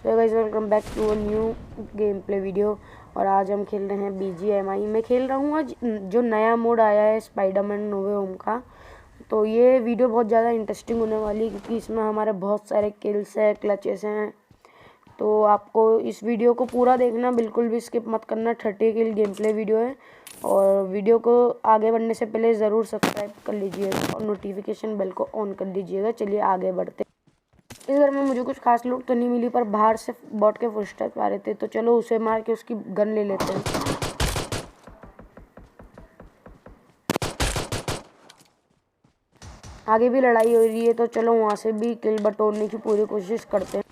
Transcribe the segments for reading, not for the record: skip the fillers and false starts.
तो guys welcome back to a new game play video. और आज हम खेल रहे हैं BGMI। मैं खेल रहा हूँ आज जो नया मोड आया है स्पाइडरमैन नो वे होम का। तो ये वीडियो बहुत ज़्यादा इंटरेस्टिंग होने वाली है क्योंकि इसमें हमारे बहुत सारे किल्स हैं, क्लचेस हैं। तो आपको इस वीडियो को पूरा देखना, बिल्कुल भी स्किप मत करना। 30 किल गेम प्ले वीडियो है। और वीडियो को आगे बढ़ने से पहले ज़रूर सब्सक्राइब कर लीजिएगा और नोटिफिकेशन बेल को ऑन कर दीजिएगा। चलिए आगे बढ़ते। इस घर में मुझे कुछ खास लूट तो नहीं मिली, पर बाहर से बॉट के फुटस्टेप्स आ रहे थे, तो चलो उसे मार के उसकी गन ले लेते हैं। आगे भी लड़ाई हो रही है, तो चलो वहाँ से भी किल बटोरने की पूरी कोशिश करते हैं।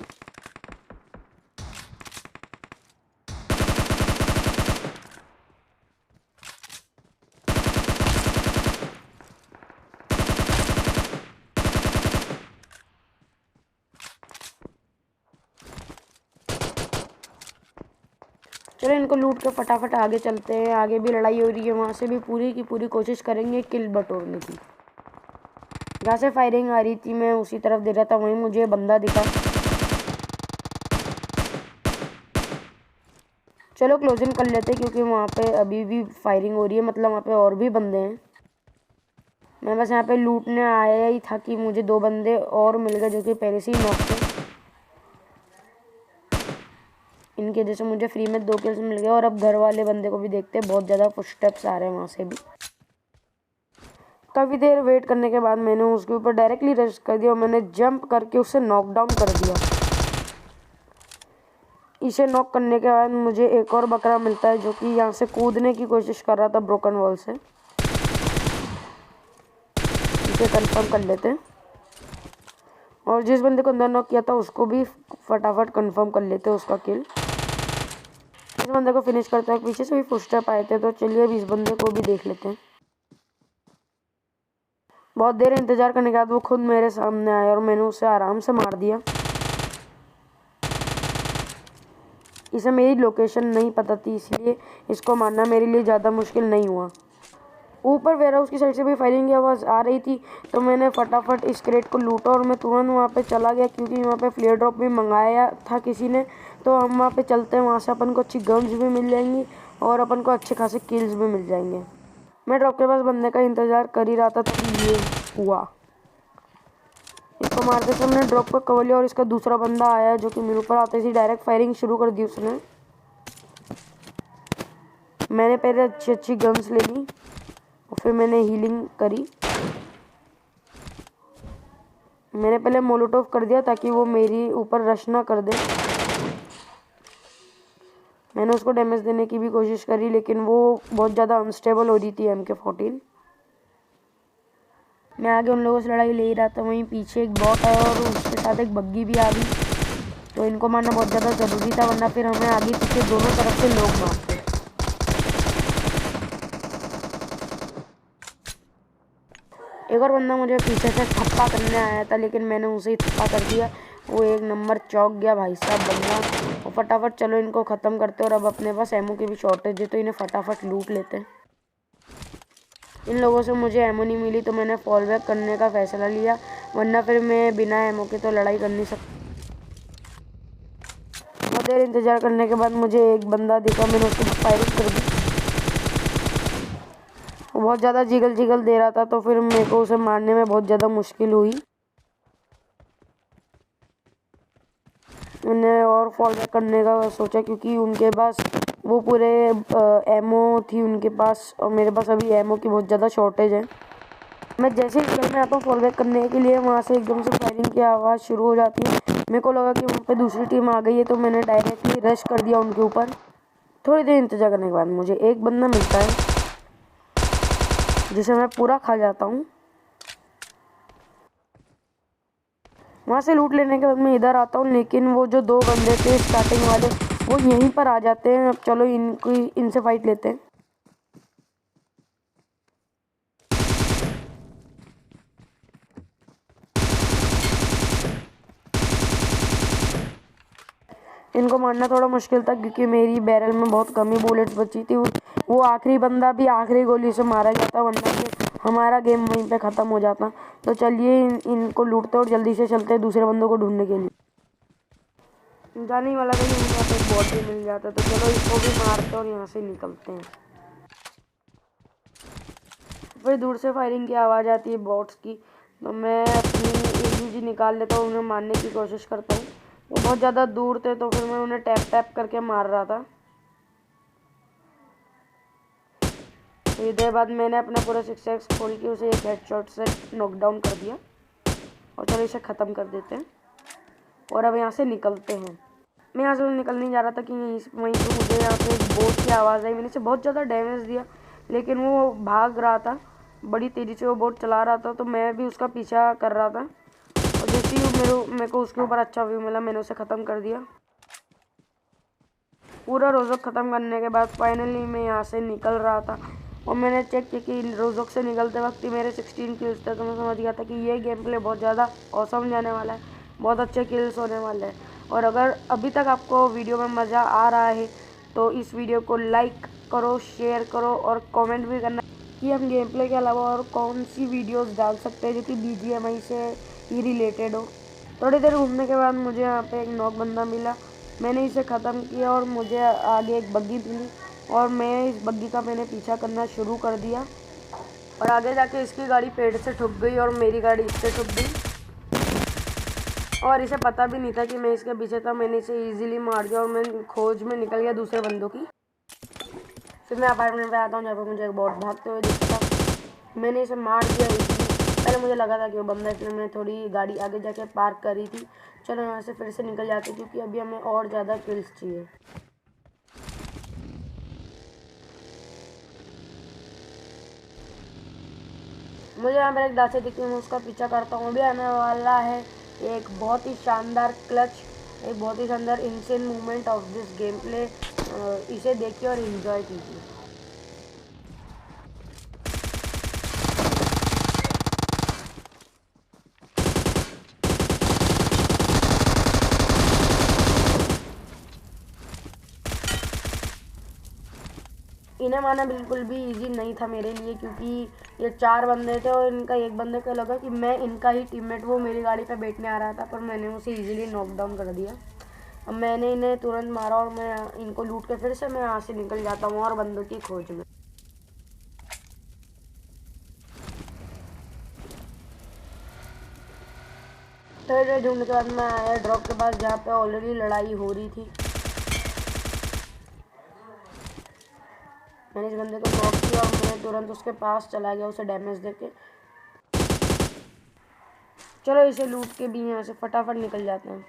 चलो इनको लूट के फटाफट आगे चलते हैं। आगे भी लड़ाई हो रही है, वहाँ से भी पूरी की पूरी कोशिश करेंगे किल बटोरने की। जहाँ से फायरिंग आ रही थी मैं उसी तरफ दे रहा था, वहीं मुझे बंदा दिखा। चलो क्लोजिंग कर लेते क्योंकि वहाँ पे अभी भी फायरिंग हो रही है, मतलब वहाँ पे और भी बंदे हैं। मैं बस यहाँ पे लूटने आया ही था कि मुझे 2 बंदे और मिल गए जो कि पहले से ही नॉक थे। इनकी वजह से मुझे फ्री में 2 किल्स मिल गए। और अब घर वाले बंदे को भी देखते हैं, बहुत ज़्यादा फुटस्टेप्स आ रहे हैं वहाँ से भी। काफ़ी देर वेट करने के बाद मैंने उसके ऊपर डायरेक्टली रश कर दिया और मैंने जंप करके उसे नॉकडाउन कर दिया। इसे नॉक करने के बाद मुझे एक और बकरा मिलता है जो कि यहाँ से कूदने की कोशिश कर रहा था ब्रोकन वॉल से। इसे कंफर्म कर लेते हैं और जिस बंदे को अंदर नॉक किया था उसको भी फटाफट कंफर्म कर लेते हैं उसका किल। इस बंदे को फिनिश करते हैं। पीछे से भी फुटस्टेप आए थे, तो चलिए अभी इस बंदे को भी देख लेते हैं। बहुत देर इंतजार करने के बाद वो खुद मेरे सामने आया और मैंने उसे आराम से मार दिया। इसे मेरी लोकेशन नहीं पता थी, इसलिए इसको मारना मेरे लिए ज़्यादा मुश्किल नहीं हुआ। ऊपर वेयर हाउस की साइड से भी फायरिंग की आवाज़ आ रही थी, तो मैंने फटाफट इस क्रेट को लूटा और मैं तुरंत वहाँ पे चला गया क्योंकि वहाँ पे फ्लेयर ड्रॉप भी मंगाया था किसी ने। तो हम वहाँ पे चलते हैं, वहाँ से अपन को अच्छी गन्स भी मिल जाएंगी और अपन को अच्छे खासे किल्स भी मिल जाएंगे। मैं ड्रॉप के पास बंदे का इंतज़ार कर ही रहा था तभी ये हुआ। इसको मारते समय मैंने ड्रॉप को कवर लिया और इसका दूसरा बंदा आया जो कि मेरे ऊपर आते ही डायरेक्ट फायरिंग शुरू कर दी उसने। मैंने पहले अच्छी गन्स ले ली और फिर मैंने हीलिंग करी। मैंने पहले मोलोटोव कर दिया ताकि वो मेरी ऊपर रश ना कर दे। मैंने उसको डैमेज देने की भी कोशिश करी, लेकिन वो बहुत ज़्यादा अनस्टेबल हो रही थी MK14। मैं आगे उन लोगों से लड़ाई ले ही रहा था, वहीं पीछे एक बॉट है और उसके साथ एक बग्गी भी आ गई। तो इनको मारना बहुत ज़्यादा ज़रूरी था, वरना फिर हमें आगे पीछे दोनों तरफ से लोग मारते। एक और बंदा मुझे पीछे से थप्पा करने आया था, लेकिन मैंने उसे ही थप्पा कर दिया। वो एक नंबर चौक गया भाई साहब बंदा। और फटाफट चलो इनको ख़त्म करते। और अब अपने पास एमो की भी शॉर्टेज है, तो इन्हें फटाफट लूट लेते हैं। इन लोगों से मुझे एमो नहीं मिली, तो मैंने फॉल बैक करने का फैसला लिया, वरना फिर मैं बिना एमो के तो लड़ाई कर नहीं सकता। बहुत देर इंतज़ार करने के बाद मुझे एक बंदा दिखा, मैंने उसको फायरिंग कर दी। वो बहुत ज़्यादा जिगल दे रहा था, तो फिर मेरे को उसे मारने में बहुत ज़्यादा मुश्किल हुई। मैंने और फॉल बैक करने का सोचा क्योंकि उनके पास वो पूरे एमो थी उनके पास, और मेरे पास अभी एमो की बहुत ज़्यादा शॉर्टेज है। मैं जैसे ही घर में आता हूँ फॉल बैक करने के लिए, वहाँ से एकदम से फायरिंग की आवाज़ शुरू हो जाती है। मेरे को लगा कि वहाँ पे दूसरी टीम आ गई है, तो मैंने डायरेक्टली रश कर दिया उनके ऊपर। थोड़ी देर इंतजार करने के बाद मुझे एक बंदा मिलता है जिसे मैं पूरा खा जाता हूँ। वहाँ से लूट लेने के बाद मैं इधर आता हूँ, लेकिन वो जो 2 बंदे थे स्टार्टिंग वाले वो यहीं पर आ जाते हैं। अब चलो इनसे फाइट लेते हैं। इनको मारना थोड़ा मुश्किल था क्योंकि मेरी बैरल में बहुत कम ही बुलेट्स बची थी। वो आखिरी बंदा भी आखिरी गोली से मारा गया था, वरना कि हमारा गेम वहीं पे ख़त्म हो जाता। तो चलिए इनको लूटते और जल्दी से चलते हैं दूसरे बंदों को ढूंढने के लिए। जाने ही वाला था कि मुझे यहाँ पे एक बॉट भी मिल जाता, तो चलो इसको भी मारते और यहाँ से निकलते हैं। फिर दूर से फायरिंग की आवाज़ आती है बॉट्स की, तो मैं अपनी AUG निकाल लेता हूँ, उन्हें मारने की कोशिश करता हूँ। वो बहुत ज़्यादा दूर थे तो फिर मैं उन्हें टैप टैप करके मार रहा था। तो देर बाद मैंने अपना पूरा 6x खोल के उसे एक हेडशॉट से नॉकडाउन कर दिया। और चलो इसे ख़त्म कर देते हैं और अब यहाँ से निकलते हैं। मैं यहाँ से निकल नहीं जा रहा था कि वहीं पर मुझे यहाँ पे एक बोट की आवाज़ आई। मैंने इसे बहुत ज़्यादा डैमेज दिया, लेकिन वो भाग रहा था, बड़ी तेज़ी से वो बोट चला रहा था, तो मैं भी उसका पीछा कर रहा था। और जैसे ही मेरे को उसके ऊपर अच्छा व्यू मिला, मैंने उसे ख़त्म कर दिया। पूरा रोज़क ख़त्म करने के बाद फाइनली मैं यहाँ से निकल रहा था और मैंने चेक किया कि रोज़क से निकलते वक्त ही मेरे 16 किल्स थे। तो मैं समझ गया था कि ये गेम प्ले बहुत ज़्यादा औसम जाने वाला है, बहुत अच्छे किल्स होने वाले हैं। और अगर अभी तक आपको वीडियो में मज़ा आ रहा है तो इस वीडियो को लाइक करो, शेयर करो और कमेंट भी करना कि हम गेम प्ले के अलावा और कौन सी वीडियोस डाल सकते हैं जो कि BGMI से ही रिलेटेड हो। थोड़ी देर घूमने के बाद मुझे यहाँ पे एक नॉक बंदा मिला, मैंने इसे ख़त्म किया और मुझे आगे एक बग्गी मिली और मैं इस बग्गी का मैंने पीछा करना शुरू कर दिया। और आगे जाके इसकी गाड़ी पेड़ से ठुक गई और मेरी गाड़ी इससे ठुक गई और इसे पता भी नहीं था कि मैं इसके पीछे था। मैंने इसे ईजिली मार दिया और मैं खोज में निकल गया दूसरे बंदों की। फिर मैं अपार्टमेंट पे आता हूँ जहाँ पर मुझे एक बॉट भागते हुए दिखता था। मैंने इसे मार दिया ईजिली। पहले मुझे लगा था कि वो बंदा, इसलिए मैंने थोड़ी गाड़ी आगे जाके पार्क करी थी। चलो यहाँ से फिर से निकल जाते क्योंकि अभी हमें और ज़्यादा किल्स चाहिए। मुझे यहाँ पर एक दासे दिखती है, मैं उसका पीछा करता हूँ। अभी आने वाला है एक बहुत ही शानदार क्लच, एक बहुत ही शानदार insane movement of this game play. इसे देखिए और इन्जॉय कीजिए। इन्हें मारना बिल्कुल भी इजी नहीं था मेरे लिए, क्योंकि ये 4 बंदे थे और इनका एक बंदे को लगा कि मैं इनका ही टीममेट, वो मेरी गाड़ी पे बैठने आ रहा था, पर मैंने उसे इजीली नॉकडाउन कर दिया। अब मैंने इन्हें तुरंत मारा और मैं इनको लूट के फिर से मैं यहाँ से निकल जाता हूँ और बंदों की खोज में। थोड़ी देर ढूंढने के बाद मैं आया ड्रॉप के पास जहाँ पे ऑलरेडी लड़ाई हो रही थी। मैंने इस बंदे को नॉक किया और मैं तुरंत उसके पास चला गया उसे डैमेज देके। चलो इसे लूट के भी यहाँ से फटाफट निकल जाते हैं।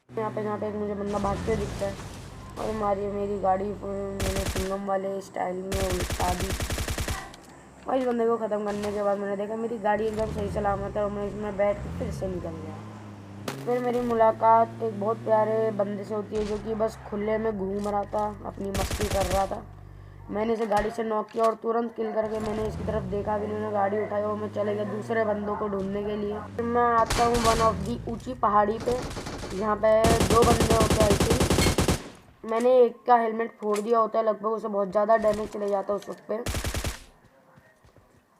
यहाँ पे जहाँ पे एक मुझे बंदा भागते दिखता है और मेरी गाड़ी मैंने सिंगम वाले स्टाइल में उल्टा दी। और इस बंदे को ख़त्म करने के बाद मैंने देखा मेरी गाड़ी एकदम सही सलामत है और मैं इसमें बैठ के फिर से निकल गया। फिर मेरी मुलाकात एक बहुत प्यारे बंदे से होती है जो कि बस खुले में घूम रहा था, अपनी मस्ती कर रहा था। मैंने इसे गाड़ी से नॉक किया और तुरंत किल करके मैंने इसकी तरफ देखा कि उन्होंने गाड़ी उठाई और मैं चले गया दूसरे बंदों को ढूंढने के लिए। फिर मैं आता हूँ वन ऑफ दी ऊँची पहाड़ी पे जहाँ पे 2 बंदे होते आई थी। मैंने एक का हेलमेट फोड़ दिया होता है, लगभग उसे बहुत ज़्यादा डैमेज चले जाता है उस वक्त पे।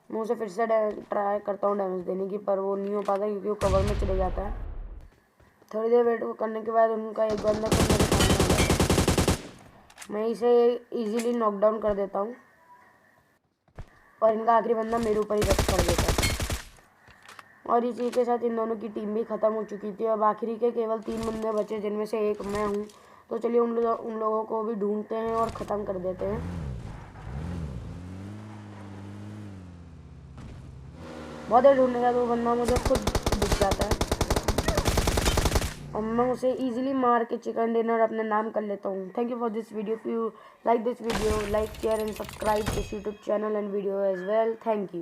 मैं उसे फिर से ट्राई करता हूँ डैमेज देने की, पर वो नहीं हो पाता क्योंकि वो कवर में चले जाता है। थोड़ी देर वेट करने के बाद उनका एक बंदा तो मेरे सामने आ जाता है। मैं इसे इजीली नॉकडाउन कर देता हूँ और इनका आखिरी बंदा मेरे ऊपर ही रश कर देता है। और इसी के साथ इन दोनों की टीम भी ख़त्म हो चुकी थी। अब आखिरी के केवल 3 बंदे बचे जिनमें से एक मैं हूँ। तो चलिए उन लोगों को भी ढूंढते हैं और ख़त्म कर देते हैं। बहुत देर ढूंढने का वो बंदा मुझे खुद दिख जाता है और मैं उसे इजीली मार के चिकन डिनर अपने नाम कर लेता हूँ। Thank you for this video. If you like this video, like share and subscribe this YouTube channel and video as well. Thank you.